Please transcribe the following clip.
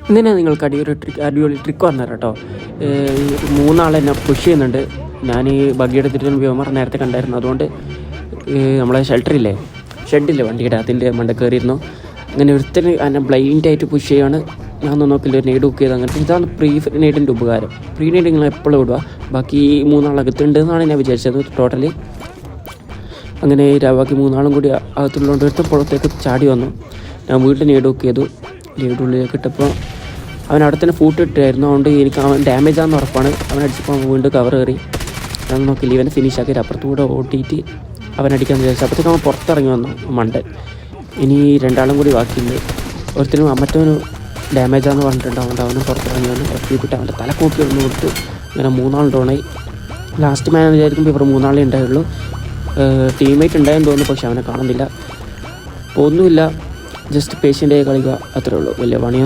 ഇങ്ങനെ നിങ്ങൾക്ക് അടിപൊളി ട്രിക്ക് പറഞ്ഞുതരാം കേട്ടോ. 3 ആൾ എന്നെ പുഷ് ചെയ്യുന്നുണ്ട്. ഞാൻ ഈ ബഗ്ഗി എടുത്തിട്ട് വ്യോമർ നേരത്തെ കണ്ടായിരുന്നു. അതുകൊണ്ട് നമ്മളെ ഷെഡില്ലേ വണ്ടിയുടെ അതിൻ്റെ മണ്ട കയറിയിരുന്നു. അങ്ങനെ ഒരുത്തന് എന്നെ ബ്ലൈൻഡായിട്ട് പുഷ് ചെയ്യുകയാണ്. ഞാനൊന്നും നോക്കില്ല, ഒരു നെയ്ഡ് ബുക്ക് ചെയ്ത് അങ്ങനത്തെ. ഇതാണ് പ്രീ നെയ്ഡിൻ്റെ ഉപകാരം. പ്രീ നെയ്ഡ് നിങ്ങൾ എപ്പോഴും വിടുക. ബാക്കി 3 ആളകത്തുണ്ടെന്നാണ് ഞാൻ വിചാരിച്ചത് ടോട്ടലി. അങ്ങനെ ബാക്കി 3 ആളും കൂടി അകത്തുള്ളതുകൊണ്ട് ഒരുത്തൻ പുറത്തേക്ക് ചാടി വന്നു. ഞാൻ വീട്ടിൽ നെയ്ഡ് ബുക്ക് ചെയ്തു. നെയ്ഡ് ഉള്ളിലേക്ക് ഇട്ടപ്പോൾ അവൻ അവിടെ തന്നെ ഫൂട്ട് ഇട്ടായിരുന്നു. അതുകൊണ്ട് എനിക്ക് അവൻ ഡാമേജ് ആണെന്ന് ഉറപ്പാണ്. അവൻ അടിച്ചപ്പോൾ വീണ്ടും കവർ കയറി. ഞാൻ നോക്കില്ല, ഇവനെ ഫിനിഷ് ആക്കി അപ്പുറത്തുകൂടെ ഓട്ടിയിട്ട് അവൻ അടിക്കാമെന്ന് വിചാരിച്ചു. അപ്പോഴത്തേക്ക് അവൻ പുറത്തിറങ്ങി വന്നു മണ്ടൻ. ഇനി 2 ആളും കൂടി ബാക്കിയുണ്ട്. ഒരുത്തനും മറ്റവന് ഡാമേജാന്ന് പറഞ്ഞിട്ടുണ്ട്. അതുകൊണ്ട് അവനും പുറത്തിറങ്ങി വന്നു. ഒറ്റക്കിട്ട് അവൻ്റെ തല കൂക്കി ഒന്ന് കൊടുത്തു. അങ്ങനെ 3 ആൾ ഡോണായി. ലാസ്റ്റ് മാൻ വിചാരിക്കുമ്പോൾ ഇവർ 3 ആളേ ഉണ്ടായുള്ളൂ. ടീംമേറ്റ് ഉണ്ടായെന്ന് തോന്നുന്നു, പക്ഷെ അവനെ കാണുന്നില്ല. ഒന്നുമില്ല, ജസ്റ്റ് പേഷ്യൻ്റായി കളിക്കുക, അത്രേ ഉള്ളൂ. വലിയ പണിയൊന്നും